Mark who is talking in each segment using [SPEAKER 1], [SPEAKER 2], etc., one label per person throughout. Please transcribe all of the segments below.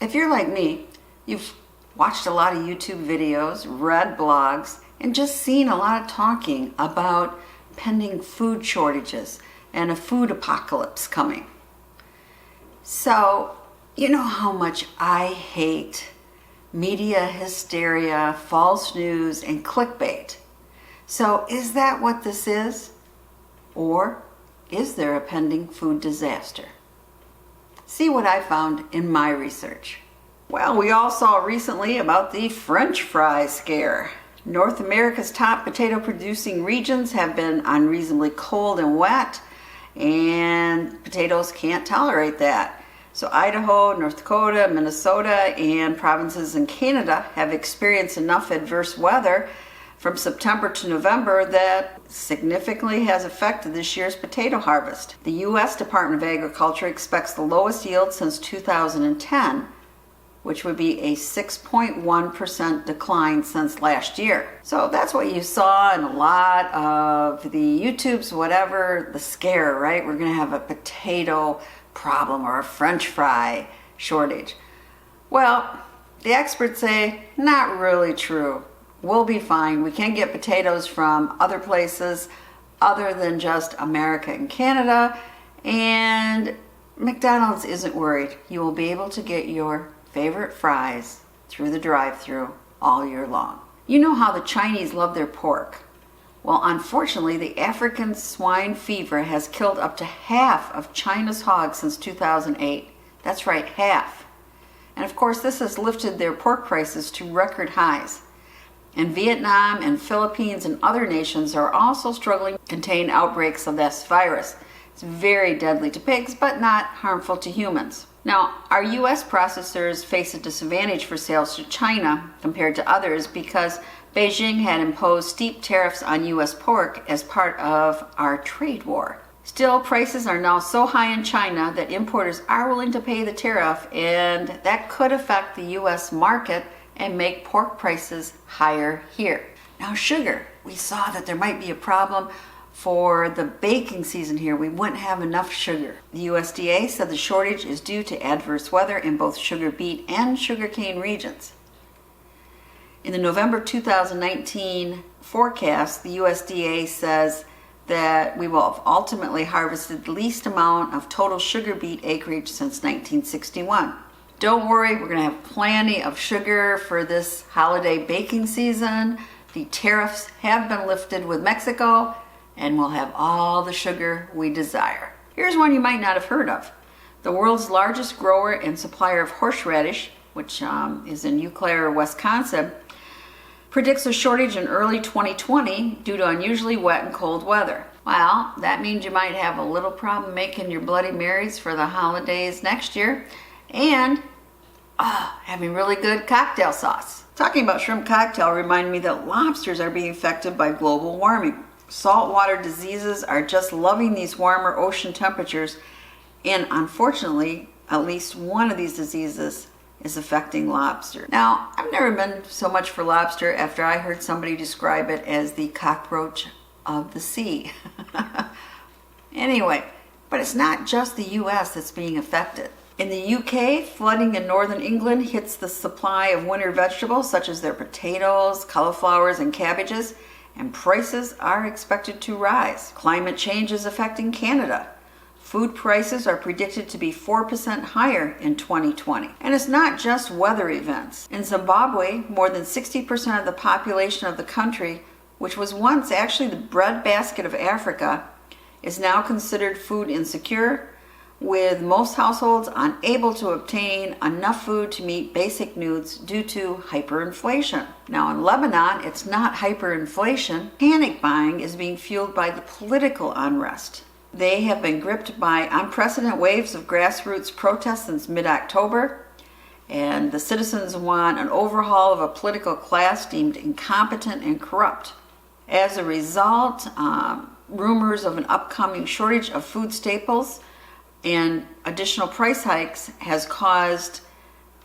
[SPEAKER 1] If you're like me, you've watched a lot of YouTube videos, read blogs, and just seen a lot of talking about pending food shortages and a food apocalypse coming. So, you know how much I hate media hysteria, false news, and clickbait. So is that what this is? Or is there a pending food disaster? See what I found in my research. Well, we all saw recently about the French fry scare. North America's top potato producing regions have been unreasonably cold and wet, and potatoes can't tolerate that. So Idaho, North Dakota, Minnesota, and provinces in Canada have experienced enough adverse weather from September to November that significantly has affected this year's potato harvest. The U.S. Department of Agriculture expects the lowest yield since 2010, which would be a 6.1% decline since last year. So that's what you saw in a lot of the YouTubes, whatever, the scare, right? We're gonna have a potato problem or a French fry shortage. Well, the experts say, not really true. We'll be fine. We can get potatoes from other places other than just America and Canada, and McDonald's isn't worried. You will be able to get your favorite fries through the drive-thru all year long. You know how the Chinese love their pork. Well, unfortunately, the African swine fever has killed up to half of China's hogs since 2008. That's right, half. And of course, this has lifted their pork prices to record highs. And Vietnam and Philippines and other nations are also struggling to contain outbreaks of this virus. It's very deadly to pigs, but not harmful to humans. Now, our U.S. processors face a disadvantage for sales to China compared to others because Beijing had imposed steep tariffs on U.S. pork as part of our trade war. Still, prices are now so high in China that importers are willing to pay the tariff, and that could affect the U.S. market and make pork prices higher here. Now, sugar. We saw that there might be a problem for the baking season here. We wouldn't have enough sugar. The USDA said the shortage is due to adverse weather in both sugar beet and sugarcane regions. In the November 2019 forecast, the USDA says that we will have ultimately harvested the least amount of total sugar beet acreage since 1961. Don't worry, we're going to have plenty of sugar for this holiday baking season. The tariffs have been lifted with Mexico, and we'll have all the sugar we desire. Here's one you might not have heard of. The world's largest grower and supplier of horseradish, which is in Eau Claire, Wisconsin, predicts a shortage in early 2020 due to unusually wet and cold weather. Well, that means you might have a little problem making your Bloody Marys for the holidays next year, and having really good cocktail sauce. Talking about shrimp cocktail reminded me that lobsters are being affected by global warming. Saltwater diseases are just loving these warmer ocean temperatures, and unfortunately, at least one of these diseases is affecting lobster. Now, I've never been so much for lobster after I heard somebody describe it as the cockroach of the sea. Anyway, but it's not just the US that's being affected. In the UK, flooding in northern England hits the supply of winter vegetables such as their potatoes, cauliflowers, and cabbages, and prices are expected to rise. Climate change is affecting Canada. Food prices are predicted to be 4% higher in 2020. And it's not just weather events. In Zimbabwe, more than 60% of the population of the country, which was once actually the breadbasket of Africa, is now considered food insecure, with most households unable to obtain enough food to meet basic needs due to hyperinflation. Now in Lebanon, it's not hyperinflation. Panic buying is being fueled by the political unrest. They have been gripped by unprecedented waves of grassroots protests since mid-October, and the citizens want an overhaul of a political class deemed incompetent and corrupt. As a result, rumors of an upcoming shortage of food staples and additional price hikes has caused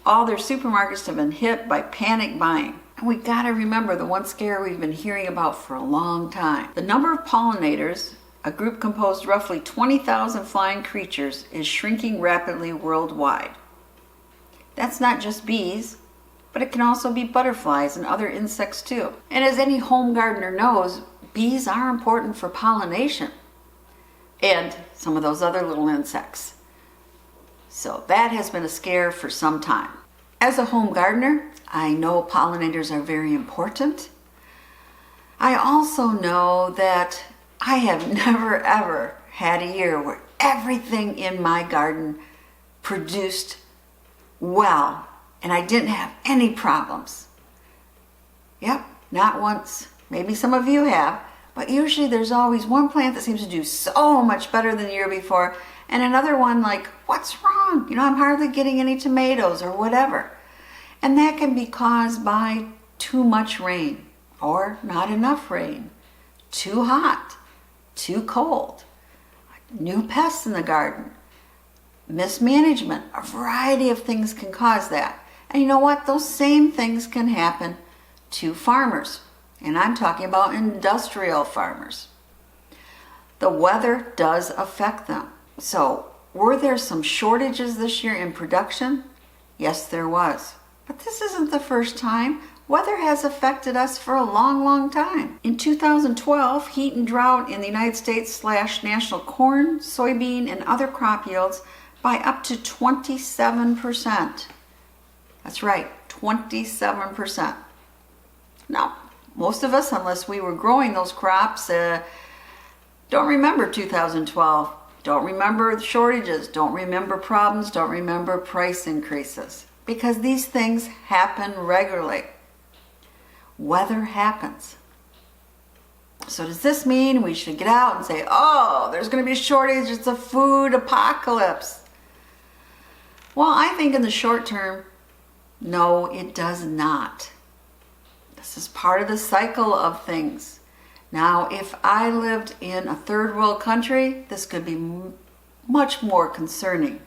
[SPEAKER 1] all their supermarkets to have been hit by panic buying. And we gotta remember the one scare we've been hearing about for a long time. The number of pollinators, a group composed roughly 20,000 flying creatures, is shrinking rapidly worldwide. That's not just bees, but it can also be butterflies and other insects too. And as any home gardener knows, bees are important for pollination and some of those other little insects. So that has been a scare for some time. As a home gardener, I know pollinators are very important. I also know that I have never ever had a year where everything in my garden produced well and I didn't have any problems. Yep, not once. Maybe some of you have, but usually there's always one plant that seems to do so much better than the year before and another one like, what's wrong? I'm hardly getting any tomatoes or whatever. And that can be caused by too much rain or not enough rain, too hot, too cold, new pests in the garden, mismanagement. A variety of things can cause that. And you know what? Those same things can happen to farmers. And I'm talking about industrial farmers. The weather does affect them. So, were there some shortages this year in production? Yes, there was. But this isn't the first time. Weather has affected us for a long, long time. In 2012, heat and drought in the United States slashed national corn, soybean, and other crop yields by up to 27%. That's right, 27%. Now, most of us, unless we were growing those crops, don't remember 2012. Don't remember the shortages. Don't remember problems. Don't remember price increases. Because these things happen regularly. Weather happens. So does this mean we should get out and say, oh, there's going to be a shortage, it's a food apocalypse? Well, I think in the short term, no, it does not. This is part of the cycle of things. Now, if I lived in a third world country, this could be much more concerning.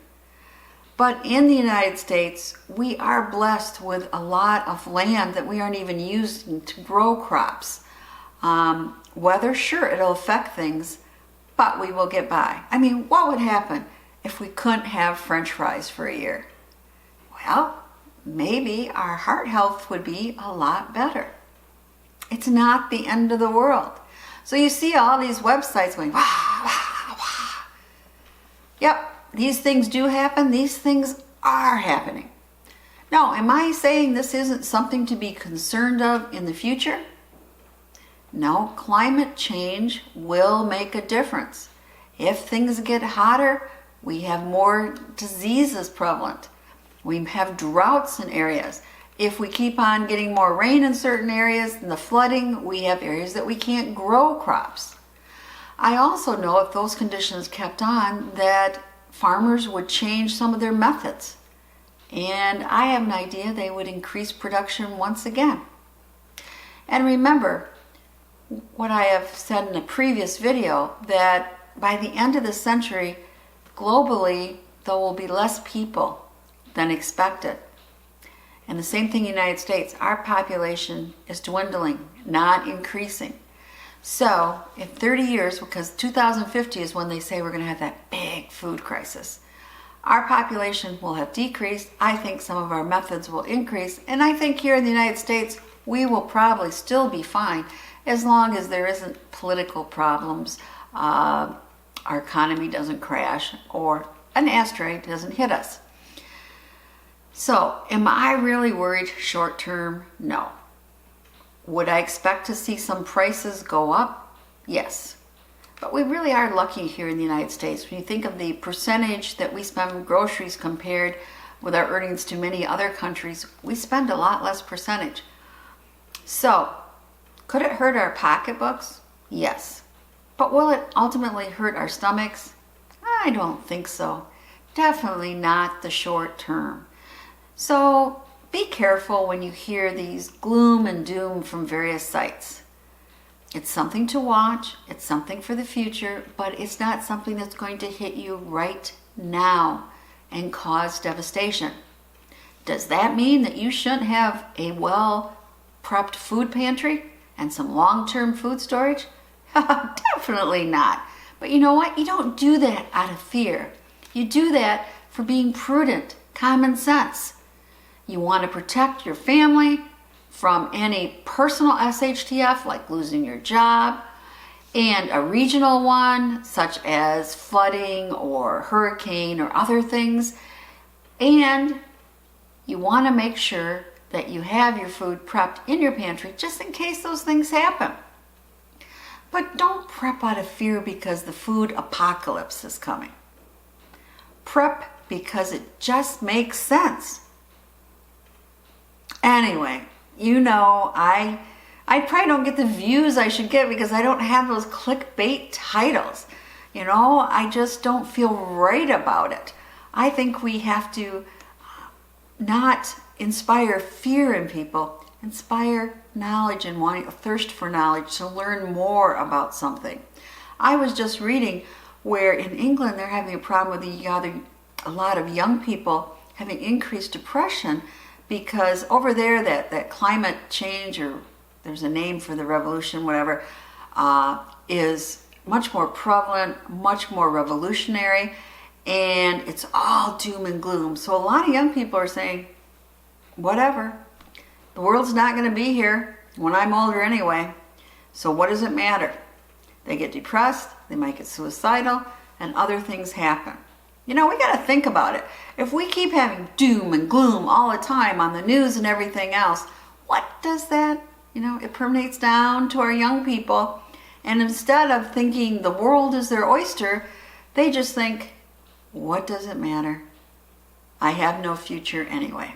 [SPEAKER 1] But in the United States, we are blessed with a lot of land that we aren't even using to grow crops. Weather, sure, it'll affect things, but we will get by. I mean, what would happen if we couldn't have French fries for a year? Well, maybe our heart health would be a lot better. It's not the end of the world. So you see all these websites going, wah, wah, wah. Yep. These things do happen. These things are happening. Now, am I saying this isn't something to be concerned of in the future? No, climate change will make a difference. If things get hotter, we have more diseases prevalent. We have droughts in areas. If we keep on getting more rain in certain areas and the flooding, we have areas that we can't grow crops. I also know if those conditions kept on that farmers would change some of their methods. And I have an idea they would increase production once again. And remember what I have said in a previous video, that by the end of the century, globally, there will be less people than expected. And the same thing in the United States, our population is dwindling, not increasing. So, in 30 years, because 2050 is when they say we're going to have that big food crisis, our population will have decreased. I think some of our methods will increase. And I think here in the United States, we will probably still be fine as long as there isn't political problems, our economy doesn't crash, or an asteroid doesn't hit us. So, am I really worried short term? No. Would I expect to see some prices go up? Yes. But we really are lucky here in the United States. When you think of the percentage that we spend on groceries compared with our earnings to many other countries, we spend a lot less percentage. So, could it hurt our pocketbooks? Yes. But will it ultimately hurt our stomachs? I don't think so. Definitely not the short term. So be careful when you hear these gloom and doom from various sites. It's something to watch, it's something for the future, but it's not something that's going to hit you right now and cause devastation. Does that mean that you shouldn't have a well-prepped food pantry and some long-term food storage? Definitely not. But you know what? You don't do that out of fear. You do that for being prudent, common sense. You want to protect your family from any personal SHTF like losing your job, and a regional one such as flooding or hurricane or other things. And you want to make sure that you have your food prepped in your pantry just in case those things happen. But don't prep out of fear because the food apocalypse is coming. Prep because it just makes sense. Anyway, you know, I probably don't get the views I should get because I don't have those clickbait titles. You know, I just don't feel right about it. I think we have to not inspire fear in people, inspire knowledge and wanting a thirst for knowledge to learn more about something. I was just reading where in England they're having a problem with a lot of young people having increased depression because over there that climate change, or there's a name for the revolution, whatever, is much more prevalent, much more revolutionary, and it's all doom and gloom. So a lot of young people are saying, whatever, the world's not going to be here when I'm older anyway, so what does it matter? They get depressed, they might get suicidal, and other things happen. You know, we got to think about it. If we keep having doom and gloom all the time on the news and everything else, what does that, you know, it permeates down to our young people. And instead of thinking the world is their oyster, they just think, what does it matter? I have no future anyway.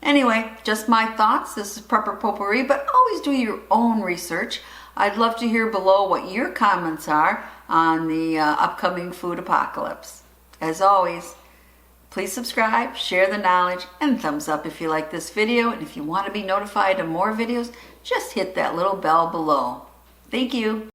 [SPEAKER 1] Anyway, just my thoughts. This is Prepper Potpourri, but always do your own research. I'd love to hear below what your comments are on the upcoming food apocalypse. As always, please subscribe, share the knowledge, and thumbs up if you like this video. And if you want to be notified of more videos, just hit that little bell below. Thank you.